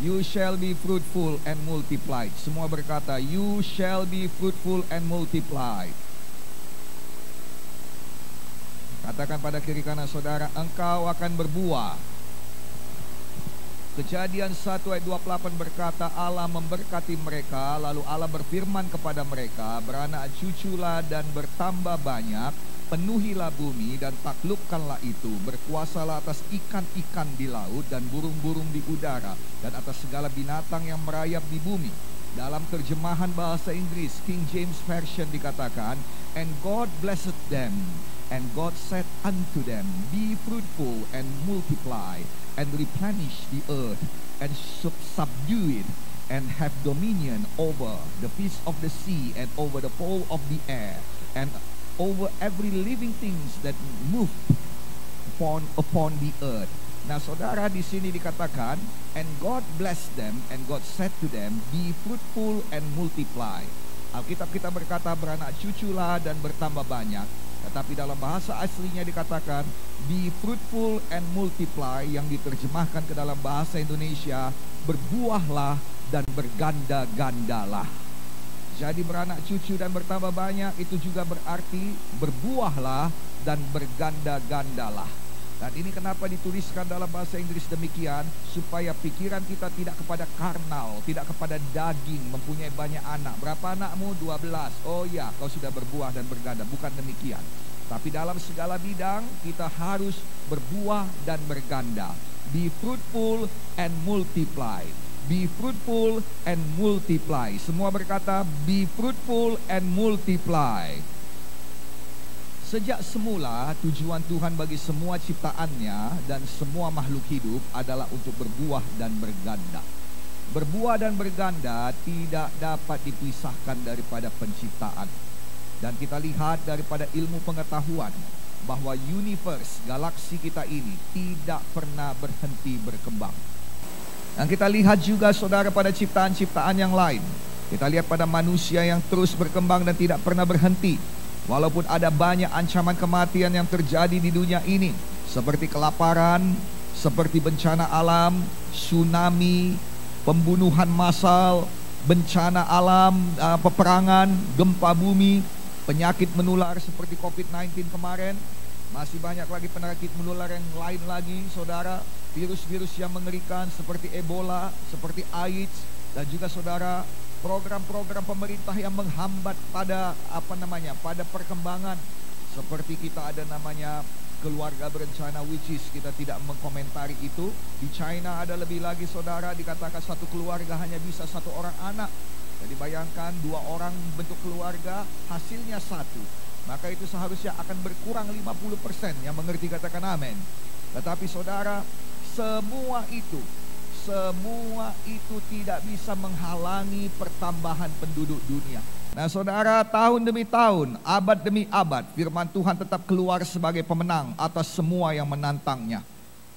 You shall be fruitful and multiplied. Semua berkata, you shall be fruitful and multiplied. Katakan pada kiri kanan saudara, engkau akan berbuah. Kejadian 1 ayat 28 berkata, Allah memberkati mereka, lalu Allah berfirman kepada mereka, beranak cuculah dan bertambah banyak, penuhilah bumi dan taklukkanlah itu, berkuasalah atas ikan-ikan di laut dan burung-burung di udara, dan atas segala binatang yang merayap di bumi. Dalam terjemahan bahasa Inggris, King James Version dikatakan, and God blessed them, and God said unto them, be fruitful and multiply, and replenish the earth, and subdue it, and have dominion over the fish of the sea, and over the fowl of the air, and over every living things that move upon the earth. Nah saudara, di sini dikatakan, and God blessed them, and God said to them, be fruitful and multiply. Alkitab kita berkata beranak cuculah dan bertambah banyak. Tetapi dalam bahasa aslinya dikatakan be fruitful and multiply, yang diterjemahkan ke dalam bahasa Indonesia berbuahlah dan berganda-gandalah. Jadi beranak cucu dan bertambah banyak itu juga berarti berbuahlah dan berganda-gandalah. Dan ini kenapa dituliskan dalam bahasa Inggris demikian, supaya pikiran kita tidak kepada karnal, tidak kepada daging, mempunyai banyak anak. Berapa anakmu? 12. Oh ya, kau sudah berbuah dan berganda. Bukan demikian. Tapi dalam segala bidang kita harus berbuah dan berganda. Be fruitful and multiply. Be fruitful and multiply. Semua berkata be fruitful and multiply. Sejak semula tujuan Tuhan bagi semua ciptaannya dan semua makhluk hidup adalah untuk berbuah dan berganda. Berbuah dan berganda tidak dapat dipisahkan daripada penciptaan. Dan kita lihat daripada ilmu pengetahuan bahwa universe, galaksi kita ini tidak pernah berhenti berkembang. Dan kita lihat juga saudara pada ciptaan-ciptaan yang lain. Kita lihat pada manusia yang terus berkembang dan tidak pernah berhenti. Walaupun ada banyak ancaman kematian yang terjadi di dunia ini, seperti kelaparan, seperti bencana alam, tsunami, pembunuhan massal, bencana alam, peperangan, gempa bumi, penyakit menular seperti COVID-19 kemarin, masih banyak lagi penyakit menular yang lain lagi, saudara, virus-virus yang mengerikan seperti Ebola, seperti AIDS, dan juga saudara, program-program pemerintah yang menghambat pada pada perkembangan, seperti kita ada namanya keluarga berencana, which is kita tidak mengkomentari itu. Di China ada lebih lagi saudara, dikatakan satu keluarga hanya bisa satu orang anak. Jadi bayangkan 2 orang bentuk keluarga, hasilnya 1. Maka itu seharusnya akan berkurang 50%. Yang mengerti katakan amin. Tetapi saudara, semua itu tidak bisa menghalangi pertambahan penduduk dunia. Nah saudara, tahun demi tahun, abad demi abad, firman Tuhan tetap keluar sebagai pemenang atas semua yang menantangnya.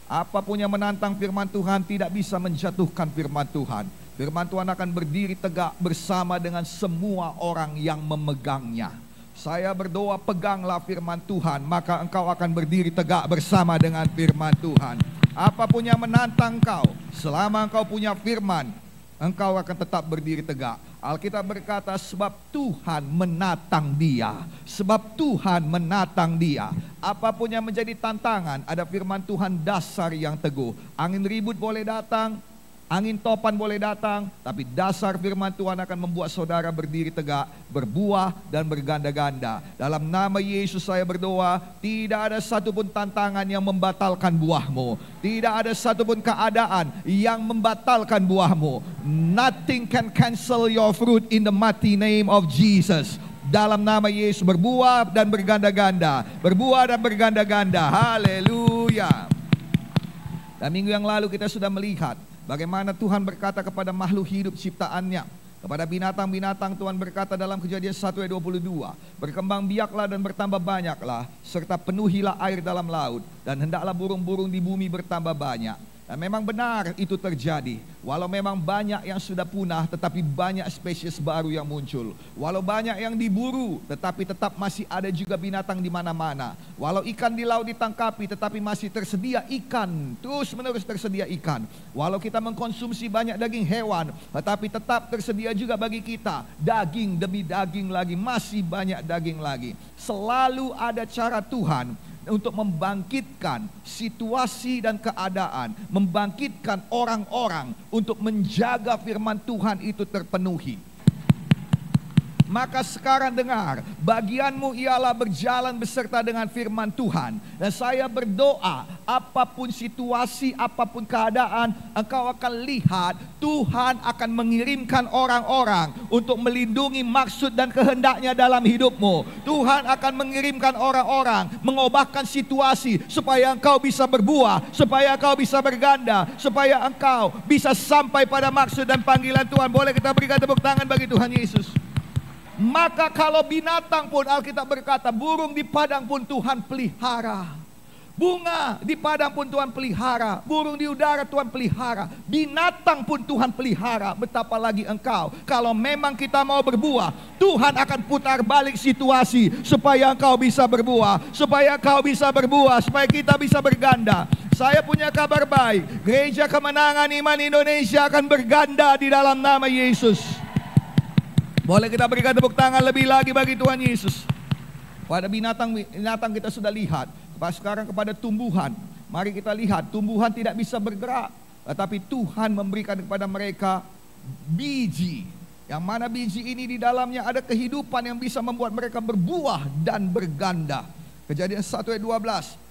Apapun yang menantang firman Tuhan tidak bisa menjatuhkan firman Tuhan. Firman Tuhan akan berdiri tegak bersama dengan semua orang yang memegangnya. Saya berdoa, peganglah firman Tuhan, maka engkau akan berdiri tegak bersama dengan firman Tuhan. Apapun yang menantang engkau, selama engkau punya firman, engkau akan tetap berdiri tegak. Alkitab berkata, sebab Tuhan menatang dia. Sebab Tuhan menatang dia. Apapun yang menjadi tantangan, ada firman Tuhan dasar yang teguh. Angin ribut boleh datang, angin topan boleh datang, tapi dasar firman Tuhan akan membuat saudara berdiri tegak, berbuah dan berganda-ganda. Dalam nama Yesus saya berdoa, tidak ada satupun tantangan yang membatalkan buahmu. Tidak ada satupun keadaan yang membatalkan buahmu. Nothing can cancel your fruit in the mighty name of Jesus. Dalam nama Yesus berbuah dan berganda-ganda. Berbuah dan berganda-ganda. Haleluya. Dan minggu yang lalu kita sudah melihat bagaimana Tuhan berkata kepada makhluk hidup ciptaannya. Kepada binatang-binatang Tuhan berkata dalam Kejadian 1 ayat 22, berkembang biaklah dan bertambah banyaklah, serta penuhilah air dalam laut, dan hendaklah burung-burung di bumi bertambah banyak. Dan memang benar itu terjadi. Walau memang banyak yang sudah punah, tetapi banyak spesies baru yang muncul. Walau banyak yang diburu, tetapi tetap masih ada juga binatang di mana-mana. Walau ikan di laut ditangkapi, tetapi masih tersedia ikan. Terus menerus tersedia ikan. Walau kita mengkonsumsi banyak daging hewan, tetapi tetap tersedia juga bagi kita daging demi daging lagi, masih banyak daging lagi. Selalu ada cara Tuhan untuk membangkitkan situasi dan keadaan, membangkitkan orang-orang untuk menjaga firman Tuhan itu terpenuhi. Maka sekarang dengar, bagianmu ialah berjalan beserta dengan firman Tuhan. Dan saya berdoa, apapun situasi, apapun keadaan, engkau akan lihat Tuhan akan mengirimkan orang-orang untuk melindungi maksud dan kehendaknya dalam hidupmu. Tuhan akan mengirimkan orang-orang mengubahkan situasi supaya engkau bisa berbuah, supaya engkau bisa berganda, supaya engkau bisa sampai pada maksud dan panggilan Tuhan. Boleh kita berikan tepuk tangan bagi Tuhan Yesus. Maka kalau binatang pun, Alkitab berkata, burung di padang pun Tuhan pelihara. Bunga di padang pun Tuhan pelihara. Burung di udara Tuhan pelihara. Binatang pun Tuhan pelihara. Betapa lagi engkau. Kalau memang kita mau berbuah, Tuhan akan putar balik situasi supaya engkau bisa berbuah, supaya engkau bisa berbuah, supaya kita bisa berganda. Saya punya kabar baik. Gereja Kemenangan Iman Indonesia akan berganda di dalam nama Yesus. Boleh kita berikan tepuk tangan lebih lagi bagi Tuhan Yesus. Pada binatang kita sudah lihat. Sekarang kepada tumbuhan. Mari kita lihat, tumbuhan tidak bisa bergerak, tetapi Tuhan memberikan kepada mereka biji. Yang mana biji ini di dalamnya ada kehidupan yang bisa membuat mereka berbuah dan berganda. Kejadian 1 ayat 12.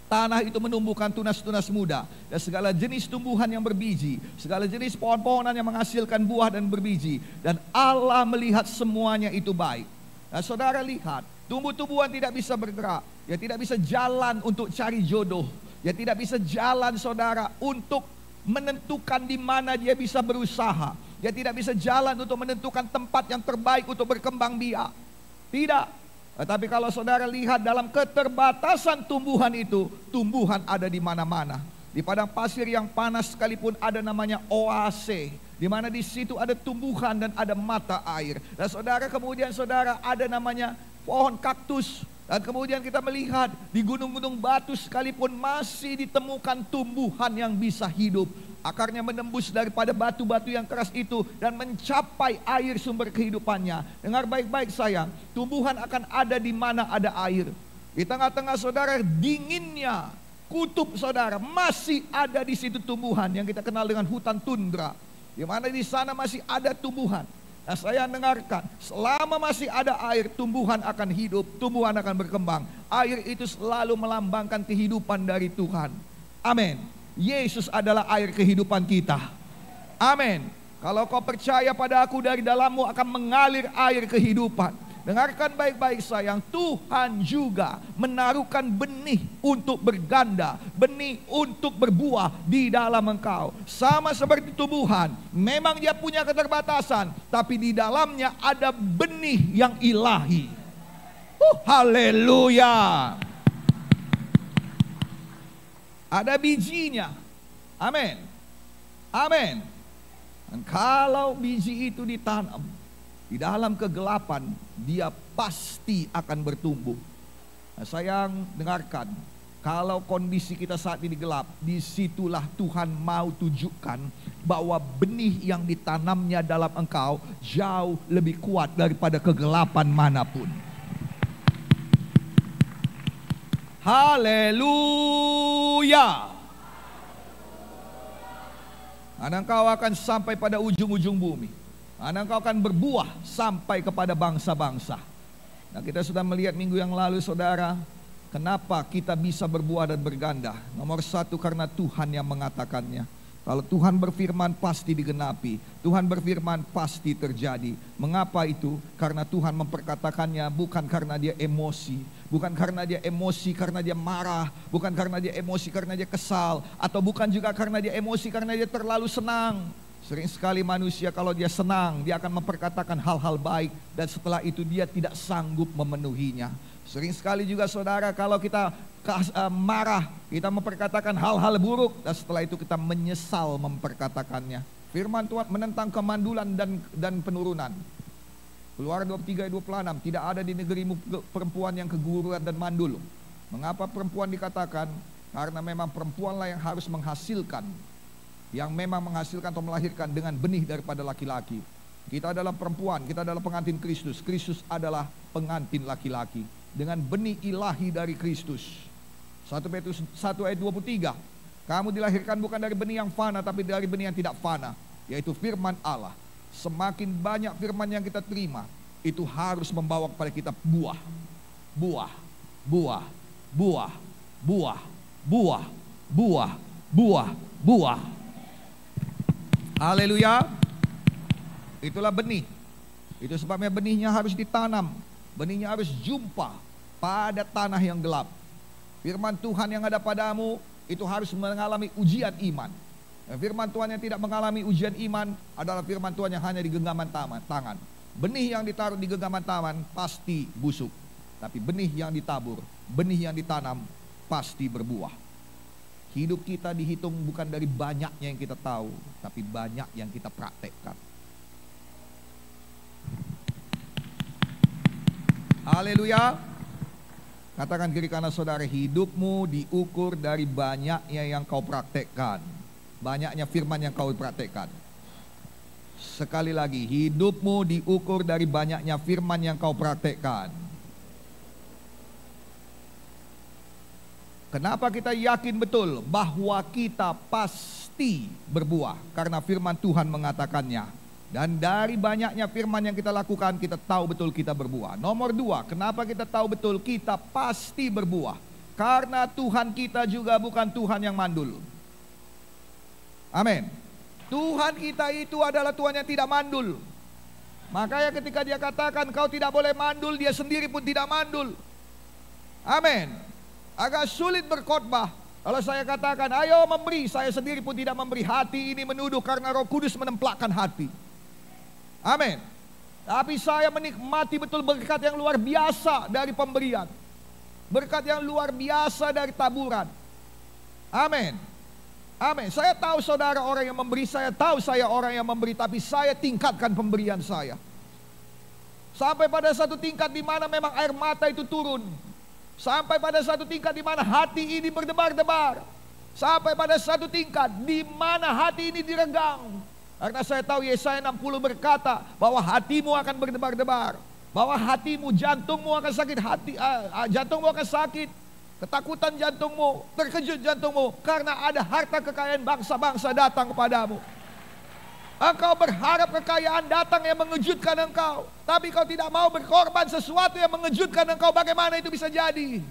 Tanah itu menumbuhkan tunas-tunas muda dan segala jenis tumbuhan yang berbiji, segala jenis pohon-pohonan yang menghasilkan buah dan berbiji. Dan Allah melihat semuanya itu baik. Nah, saudara lihat, tumbuh-tumbuhan tidak bisa bergerak, ya tidak bisa jalan untuk cari jodoh, ya tidak bisa jalan saudara untuk menentukan di mana dia bisa berusaha, dia tidak bisa jalan untuk menentukan tempat yang terbaik untuk berkembang biak. Tidak. Tetapi kalau saudara lihat dalam keterbatasan tumbuhan itu, tumbuhan ada di mana-mana. Di padang pasir yang panas sekalipun ada namanya oase, di mana di situ ada tumbuhan dan ada mata air. Dan saudara kemudian saudara ada namanya pohon kaktus. Dan kemudian kita melihat di gunung-gunung batu sekalipun masih ditemukan tumbuhan yang bisa hidup. Akarnya menembus daripada batu-batu yang keras itu dan mencapai air sumber kehidupannya. Dengar baik-baik sayang, tumbuhan akan ada di mana ada air. Di tengah-tengah saudara dinginnya kutub saudara, masih ada di situ tumbuhan yang kita kenal dengan hutan tundra. Di mana di sana masih ada tumbuhan. Nah, saya dengarkan, selama masih ada air, tumbuhan akan hidup, tumbuhan akan berkembang. Air itu selalu melambangkan kehidupan dari Tuhan. Amin. Yesus adalah air kehidupan kita. Amin. Kalau kau percaya pada aku, dari dalammu akan mengalir air kehidupan. Dengarkan baik-baik sayang, Tuhan juga menaruhkan benih untuk berganda, benih untuk berbuah di dalam engkau. Sama seperti tumbuhan, memang dia punya keterbatasan, tapi di dalamnya ada benih yang ilahi. Haleluya. Ada bijinya. Amin. Amin. Dan kalau biji itu ditanam di dalam kegelapan, dia pasti akan bertumbuh. Nah, sayang, dengarkan. Kalau kondisi kita saat ini gelap, disitulah Tuhan mau tunjukkan bahwa benih yang ditanamnya dalam engkau jauh lebih kuat daripada kegelapan manapun. Haleluya. Dan engkau akan sampai pada ujung-ujung bumi. Dan engkau akan berbuah sampai kepada bangsa-bangsa. Nah, kita sudah melihat minggu yang lalu saudara, kenapa kita bisa berbuah dan berganda. Nomor satu, karena Tuhan yang mengatakannya. Kalau Tuhan berfirman pasti digenapi. Tuhan berfirman pasti terjadi. Mengapa itu? Karena Tuhan memperkatakannya bukan karena dia emosi. Bukan karena dia emosi karena dia marah. Bukan karena dia emosi karena dia kesal. Atau bukan juga karena dia emosi karena dia terlalu senang. Sering sekali manusia kalau dia senang, dia akan memperkatakan hal-hal baik. Dan setelah itu dia tidak sanggup memenuhinya. Sering sekali juga saudara kalau kita marah, kita memperkatakan hal-hal buruk, dan setelah itu kita menyesal memperkatakannya. Firman Tuhan menentang kemandulan dan penurunan. Keluaran 23 ayat 26, tidak ada di negerimu perempuan yang keguguran dan mandul. Mengapa perempuan dikatakan? Karena memang perempuanlah yang harus menghasilkan, yang memang menghasilkan atau melahirkan dengan benih daripada laki-laki. Kita adalah perempuan, kita adalah pengantin Kristus. Kristus adalah pengantin laki-laki dengan benih ilahi dari Kristus. 1 Petrus 1 ayat 23, kamu dilahirkan bukan dari benih yang fana, tapi dari benih yang tidak fana, yaitu firman Allah. Semakin banyak firman yang kita terima, itu harus membawa kepada kita buah. Buah, buah, buah, buah, buah, buah, buah, buah. Haleluya. Itulah benih. Itu sebabnya benihnya harus ditanam. Benihnya harus jumpa pada tanah yang gelap. Firman Tuhan yang ada padamu itu harus mengalami ujian iman. Firman Tuhan yang tidak mengalami ujian iman adalah firman Tuhan yang hanya di genggaman tangan. Benih yang ditaruh di genggaman tangan pasti busuk. Tapi benih yang ditabur, benih yang ditanam pasti berbuah. Hidup kita dihitung bukan dari banyaknya yang kita tahu, tapi banyak yang kita praktekkan. Haleluya. Katakan kiri kanan saudara, hidupmu diukur dari banyaknya yang kau praktekkan. Banyaknya firman yang kau praktekkan. Sekali lagi, hidupmu diukur dari banyaknya firman yang kau praktekkan. Kenapa kita yakin betul bahwa kita pasti berbuah? Karena firman Tuhan mengatakannya. Dan dari banyaknya firman yang kita lakukan, kita tahu betul kita berbuah. Nomor 2, kenapa kita tahu betul kita pasti berbuah? Karena Tuhan kita juga bukan Tuhan yang mandul. Amin. Tuhan kita itu adalah Tuhan yang tidak mandul. Makanya ketika dia katakan kau tidak boleh mandul, dia sendiri pun tidak mandul. Amin. Agak sulit berkhotbah kalau saya katakan ayo memberi, saya sendiri pun tidak memberi. Hati ini menuduh karena Roh Kudus menempelakkan hati. Amin. Tapi saya menikmati betul berkat yang luar biasa dari pemberian. Berkat yang luar biasa dari taburan. Amin. Amin. Saya tahu saudara orang yang memberi, saya tahu saya orang yang memberi, tapi saya tingkatkan pemberian saya. Sampai pada satu tingkat di mana memang air mata itu turun. Sampai pada satu tingkat di mana hati ini berdebar-debar. Sampai pada satu tingkat di mana hati ini diregang. Karena saya tahu Yesaya 60 berkata bahwa hatimu akan berdebar-debar. Bahwa hatimu, jantungmu akan sakit, jantungmu akan sakit. Ketakutan jantungmu, terkejut jantungmu, karena ada harta kekayaan bangsa-bangsa datang kepadamu. Engkau berharap kekayaan datang yang mengejutkan engkau, tapi kau tidak mau berkorban sesuatu yang mengejutkan engkau. Bagaimana itu bisa jadi?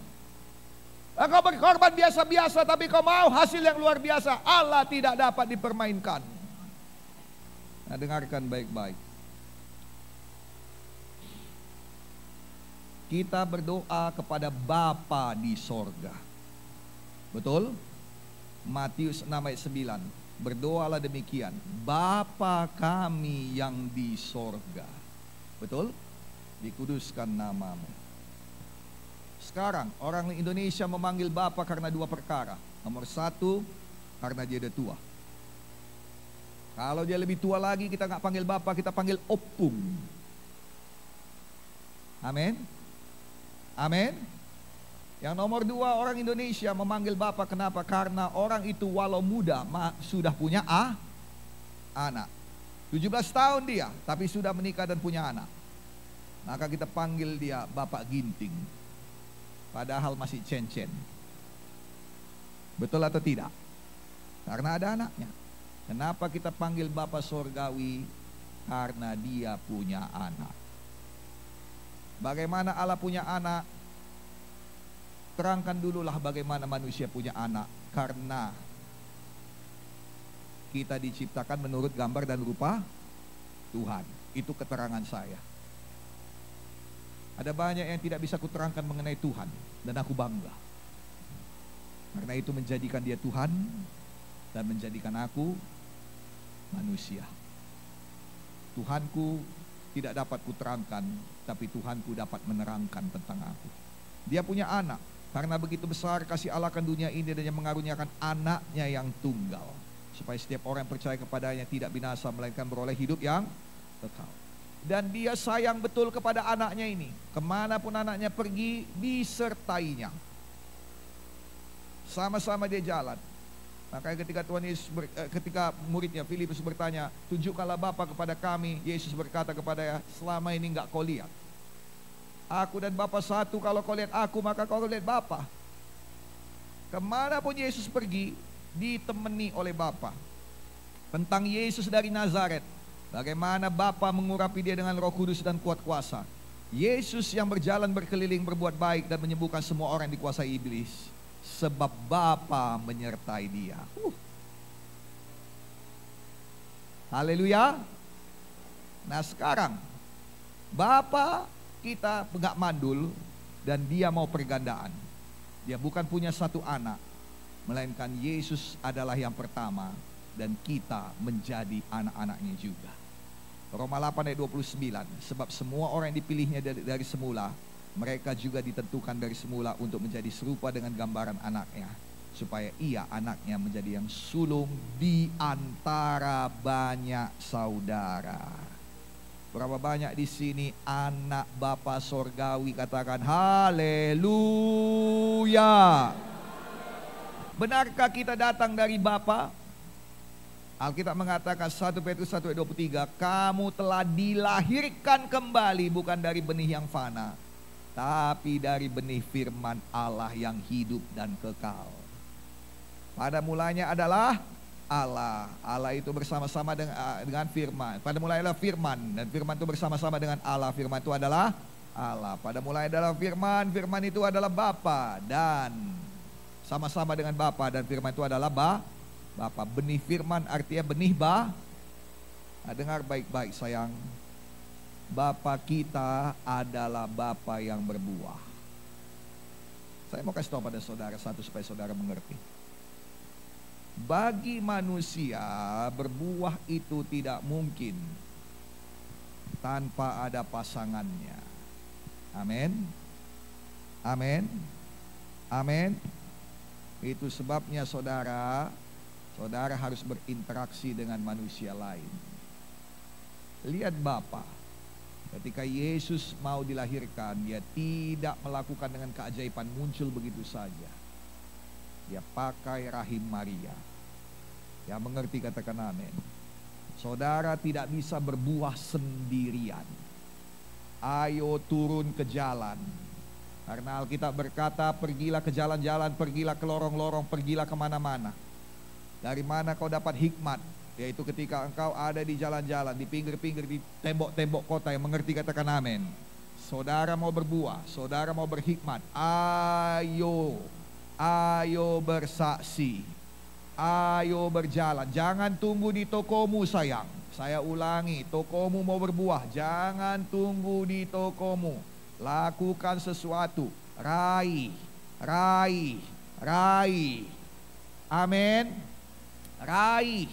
Engkau berkorban biasa-biasa, tapi kau mau hasil yang luar biasa. Allah tidak dapat dipermainkan. Nah, dengarkan baik-baik. Kita berdoa kepada Bapa di sorga. Betul? Matius 6 ayat 9. Berdoalah demikian, Bapa kami yang di sorga. Betul? Dikuduskan namamu. Sekarang orang Indonesia memanggil Bapa karena 2 perkara. Nomor 1, karena dia udah tua. Kalau dia lebih tua lagi, kita nggak panggil Bapa, kita panggil Opung. Amin. Amin. Yang nomor 2, orang Indonesia memanggil Bapa kenapa? Karena orang itu walau muda sudah punya anak. 17 tahun dia, tapi sudah menikah dan punya anak. Maka kita panggil dia Bapak Ginting. Padahal masih cencen. Betul atau tidak? Karena ada anaknya. Kenapa kita panggil Bapa Sorgawi? Karena dia punya anak. Bagaimana Allah punya anak? Terangkan dululah bagaimana manusia punya anak. Karena kita diciptakan menurut gambar dan rupa Tuhan. Itu keterangan saya. Ada banyak yang tidak bisa kuterangkan mengenai Tuhan, dan aku bangga. Karena itu menjadikan dia Tuhan dan menjadikan aku manusia. Tuhanku tidak dapat kuterangkan, tapi Tuhanku dapat menerangkan tentang aku. Dia punya anak. Karena begitu besar kasih Allah akan dunia ini dan yang mengaruniakan anaknya yang tunggal, supaya setiap orang yang percaya kepadanya tidak binasa, melainkan beroleh hidup yang kekal. Dan dia sayang betul kepada anaknya ini. Kemanapun anaknya pergi, disertainya. Sama-sama dia jalan. Makanya ketika Tuhan Yesus ketika muridnya Filipus bertanya, tunjukkanlah Bapa kepada kami, Yesus berkata kepadanya, selama ini enggak kau lihat Aku dan Bapa satu, kalau kau lihat aku maka kau lihat Bapa. Kemanapun Yesus pergi, ditemani oleh Bapa. Tentang Yesus dari Nazaret, bagaimana Bapa mengurapi dia dengan Roh Kudus dan kuat kuasa. Yesus yang berjalan berkeliling berbuat baik dan menyembuhkan semua orang yang dikuasai iblis, sebab Bapa menyertai dia. Haleluya. Nah sekarang Bapa kita enggak mandul dan dia mau pergandaan. Dia bukan punya satu anak, melainkan Yesus adalah yang pertama dan kita menjadi anak-anaknya juga. Roma 8 ayat 29, sebab semua orang yang dipilihnya dari semula, mereka juga ditentukan dari semula untuk menjadi serupa dengan gambaran anaknya, supaya ia anaknya menjadi yang sulung di antara banyak saudara. Berapa banyak di sini anak Bapa sorgawi? Katakan haleluya. Benarkah kita datang dari Bapa? Alkitab mengatakan 1 Petrus 1 ayat 23, kamu telah dilahirkan kembali bukan dari benih yang fana, tapi dari benih firman Allah yang hidup dan kekal. Pada mulanya adalah Allah. Allah itu bersama-sama dengan firman. Pada mulanya adalah firman, dan firman itu bersama-sama dengan Allah. Firman itu adalah Allah. Pada mulanya adalah firman, firman itu adalah Bapa, dan sama-sama dengan Bapa, dan firman itu adalah Bapa. Benih firman artinya benih Nah, dengar baik-baik sayang. Bapa kita adalah Bapa yang berbuah. Saya mau kasih tahu pada saudara satu supaya saudara mengerti. Bagi manusia berbuah itu tidak mungkin tanpa ada pasangannya. Amin. Amin. Amin. Itu sebabnya saudara harus berinteraksi dengan manusia lain. Lihat Bapa, ketika Yesus mau dilahirkan, dia tidak melakukan dengan keajaiban muncul begitu saja. Dia pakai rahim Maria. Yang mengerti katakan amin. Saudara tidak bisa berbuah sendirian. Ayo turun ke jalan. Karena Alkitab berkata, pergilah ke jalan-jalan, pergilah ke lorong-lorong, pergilah kemana-mana. Dari mana kau dapat hikmat? Yaitu ketika engkau ada di jalan-jalan, di pinggir-pinggir, di tembok-tembok kota. Yang mengerti katakan amin. Saudara mau berbuah, saudara mau berhikmat. Ayo bersaksi. Ayo berjalan. Jangan tunggu di tokomu sayang. Saya ulangi, tokomu mau berbuah, jangan tunggu di tokomu. Lakukan sesuatu. Raih. Amin. Raih.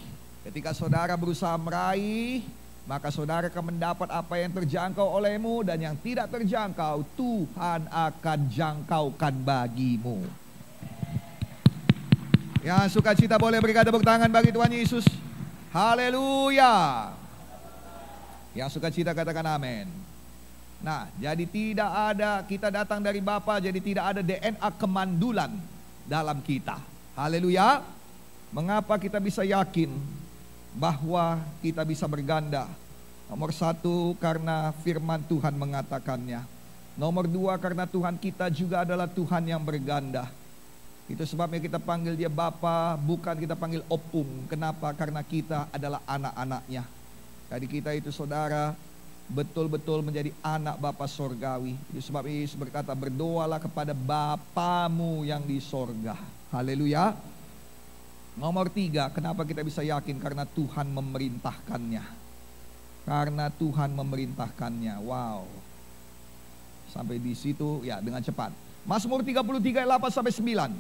Ketika saudara berusaha meraih, maka saudara akan mendapat apa yang terjangkau olehmu, dan yang tidak terjangkau Tuhan akan jangkaukan bagimu. Yang suka cita boleh berikan tepuk tangan bagi Tuhan Yesus. Haleluya. Yang suka cita katakan amin. Nah, jadi tidak ada, kita datang dari Bapa, jadi tidak ada DNA kemandulan dalam kita. Haleluya. Mengapa kita bisa yakin bahwa kita bisa berganda? Nomor satu, karena firman Tuhan mengatakannya. Nomor dua, karena Tuhan kita juga adalah Tuhan yang berganda. Itu sebabnya kita panggil dia Bapa, bukan kita panggil Opung. Kenapa? Karena kita adalah anak-anaknya. Jadi kita itu saudara betul-betul menjadi anak Bapa sorgawi. Itu sebab Yesus berkata, berdoalah kepada Bapamu yang di sorga. Haleluya. Nomor tiga, kenapa kita bisa yakin? Karena Tuhan memerintahkannya. Karena Tuhan memerintahkannya. Wow. Sampai di situ ya dengan cepat. Mazmur 33 ayat 8 sampai 9.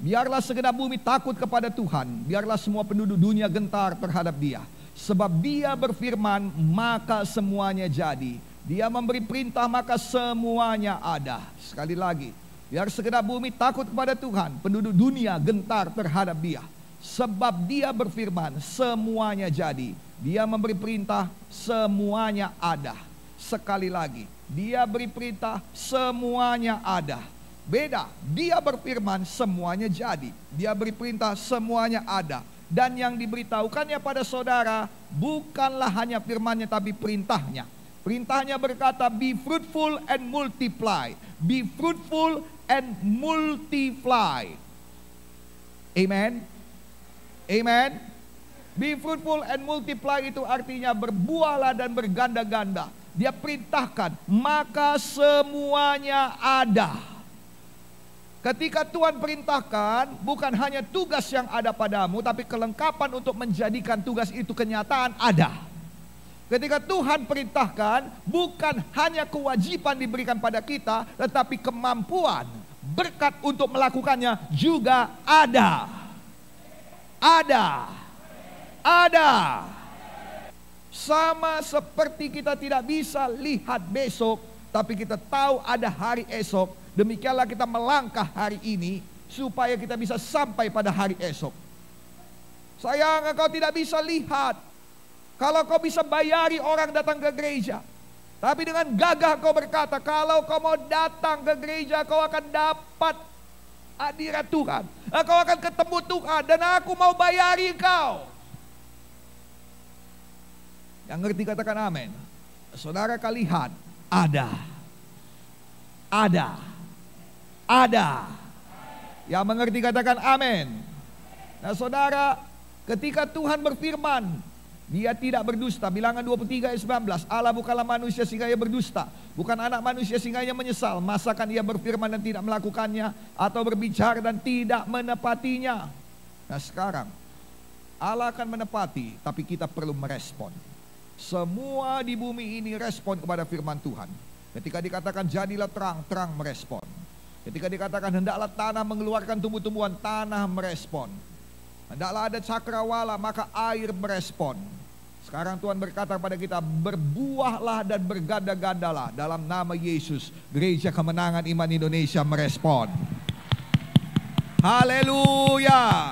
Biarlah segenap bumi takut kepada Tuhan. Biarlah semua penduduk dunia gentar terhadap Dia. Sebab Dia berfirman, maka semuanya jadi. Dia memberi perintah, maka semuanya ada. Sekali lagi, Biar segenap bumi takut kepada Tuhan, penduduk dunia gentar terhadap Dia. Sebab Dia berfirman, semuanya jadi. Dia memberi perintah, semuanya ada. Sekali lagi, Dia beri perintah, semuanya ada. Beda, Dia berfirman, semuanya jadi. Dia beri perintah, semuanya ada. Dan yang diberitahukannya pada saudara bukanlah hanya firman-Nya, tapi perintahnya. Perintahnya berkata, be fruitful and multiply. Be fruitful and multiply. Amen. Amen. Be fruitful and multiply itu artinya berbuahlah dan berganda-ganda. Dia perintahkan, maka semuanya ada. Ketika Tuhan perintahkan, bukan hanya tugas yang ada padamu, tapi kelengkapan untuk menjadikan tugas itu kenyataan ada. Ketika Tuhan perintahkan, bukan hanya kewajiban diberikan pada kita, tetapi kemampuan, berkat untuk melakukannya juga ada. Ada. Ada. Sama seperti kita tidak bisa lihat besok, tapi kita tahu ada hari esok. Demikianlah kita melangkah hari ini supaya kita bisa sampai pada hari esok. Sayang, engkau tidak bisa lihat. Kalau kau bisa bayari orang datang ke gereja, tapi dengan gagah kau berkata, kalau kau mau datang ke gereja, kau akan dapat hadirat Tuhan. Kau akan ketemu Tuhan dan aku mau bayari kau. Yang ngerti katakan amin. Saudara kau lihat, ada. Ada. Ada. Yang mengerti katakan amin. Nah saudara, ketika Tuhan berfirman, Dia tidak berdusta. Bilangan 23 ayat 19. Allah bukanlah manusia sehingga Ia berdusta, bukan anak manusia sehingga Ia menyesal. Masakan Ia berfirman dan tidak melakukannya, atau berbicara dan tidak menepatinya. Nah sekarang Allah akan menepati, tapi kita perlu merespon. Semua di bumi ini respon kepada firman Tuhan. Ketika dikatakan jadilah terang, terang merespon. Ketika dikatakan hendaklah tanah mengeluarkan tumbuh-tumbuhan, tanah merespon. Hendaklah ada cakrawala, maka air merespon. Sekarang Tuhan berkata kepada kita, berbuahlah dan berganda-gandalah dalam nama Yesus. Gereja Kemenangan Iman Indonesia merespon. Haleluya.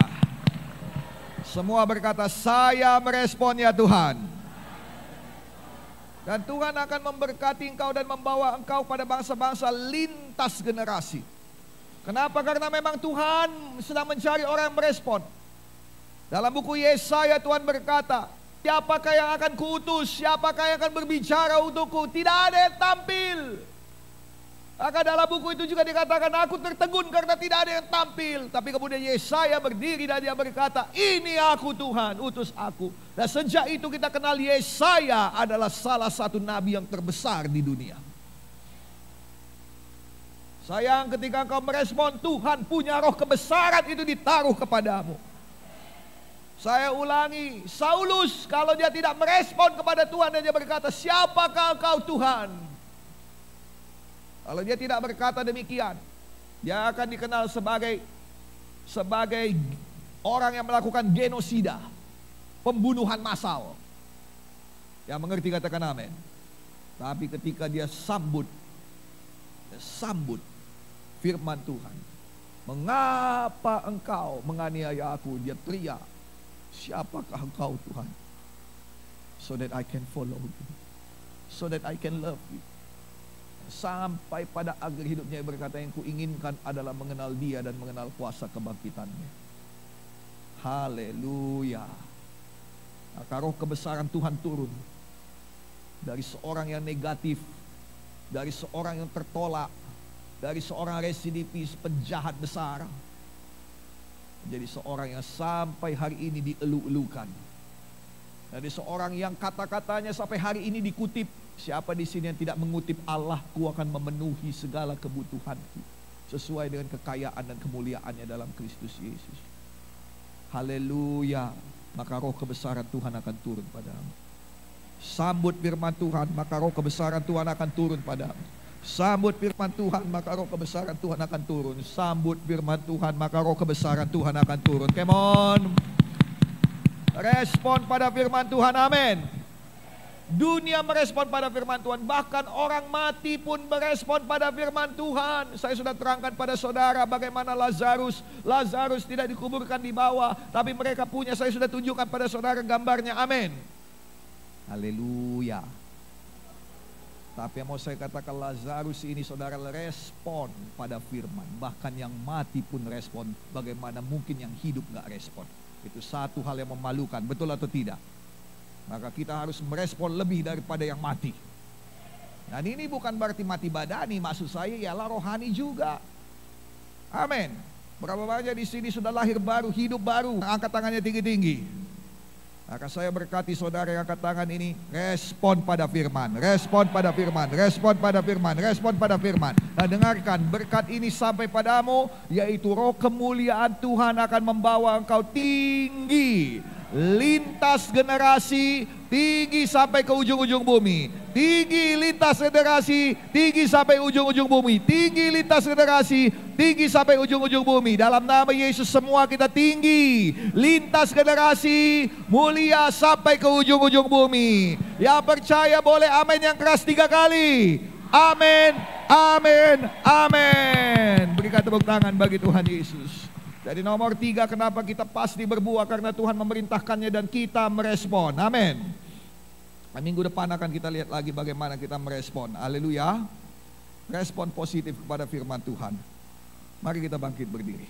Semua berkata, saya merespon ya Tuhan. Dan Tuhan akan memberkati engkau dan membawa engkau pada bangsa-bangsa lintas generasi. Kenapa? Karena memang Tuhan sedang mencari orang yang merespon. Dalam buku Yesaya Tuhan berkata, siapakah yang akan kuutus? Siapakah yang akan berbicara untukku? Tidak ada yang tampil. Maka dalam buku itu juga dikatakan, aku tertegun karena tidak ada yang tampil. Tapi kemudian Yesaya berdiri dan dia berkata, ini aku Tuhan, utus aku. Dan sejak itu kita kenal Yesaya adalah salah satu nabi yang terbesar di dunia. Sayang, ketika engkau merespon, Tuhan punya roh kebesaran itu ditaruh kepadamu. Saya ulangi, Saulus kalau dia tidak merespon kepada Tuhan dan dia berkata, siapakah engkau Tuhan? Kalau dia tidak berkata demikian, dia akan dikenal sebagai orang yang melakukan genosida, pembunuhan massal. Yang mengerti katakan amin. Tapi ketika dia sambut firman Tuhan, mengapa engkau menganiaya aku? Dia teriak, siapakah engkau Tuhan? So that I can follow you, so that I can love you. Sampai pada akhir hidupnya berkata, yang kuinginkan adalah mengenal Dia dan mengenal kuasa kebangkitannya. Haleluya. Maka roh kebesaran Tuhan turun dari seorang yang negatif, dari seorang yang tertolak, dari seorang residivis, penjahat besar, menjadi seorang yang sampai hari ini dielu-elukan. Dari seorang yang kata-katanya sampai hari ini dikutip. Siapa di sini yang tidak mengutip, Allahku akan memenuhi segala kebutuhanku sesuai dengan kekayaan dan kemuliaannya dalam Kristus Yesus. Haleluya. Maka roh kebesaran Tuhan akan turun padamu. Sambut firman Tuhan, maka roh kebesaran Tuhan akan turun padamu. Sambut firman Tuhan, maka roh kebesaran Tuhan akan turun. Sambut firman Tuhan, maka roh kebesaran Tuhan akan turun. Come on. Respon pada firman Tuhan, amin. Dunia merespon pada firman Tuhan. Bahkan orang mati pun merespon pada firman Tuhan. Saya sudah terangkan pada saudara bagaimana Lazarus tidak dikuburkan di bawah, tapi mereka punya. Saya sudah tunjukkan pada saudara gambarnya. Amin. Haleluya. Tapi yang mau saya katakan, Lazarus ini saudara respon pada firman. Bahkan yang mati pun respon. Bagaimana mungkin yang hidup gak respon? Itu satu hal yang memalukan, betul atau tidak? Maka kita harus merespon lebih daripada yang mati. Dan ini bukan berarti mati badani, maksud saya ialah rohani juga. Amin. Berapa banyak di sini sudah lahir baru, hidup baru, angkat tangannya tinggi-tinggi. Maka saya berkati saudara yang angkat tangan ini, respon pada firman, respon pada firman, respon pada firman, respon pada firman. Nah, dengarkan, berkat ini sampai padamu, yaitu roh kemuliaan Tuhan akan membawa engkau tinggi, lintas generasi, tinggi sampai ke ujung-ujung bumi. Tinggi lintas generasi, tinggi sampai ujung-ujung bumi. Tinggi lintas generasi, tinggi sampai ujung-ujung bumi. Dalam nama Yesus semua kita tinggi, lintas generasi, mulia sampai ke ujung-ujung bumi. Yang percaya boleh amin yang keras 3 kali. Amin, amin, amin. Berikan tepuk tangan bagi Tuhan Yesus. Jadi nomor 3, kenapa kita pasti berbuah? Karena Tuhan memerintahkannya dan kita merespon. Amin. Minggu depan akan kita lihat lagi bagaimana kita merespon. Haleluya. Respon positif kepada firman Tuhan. Mari kita bangkit berdiri.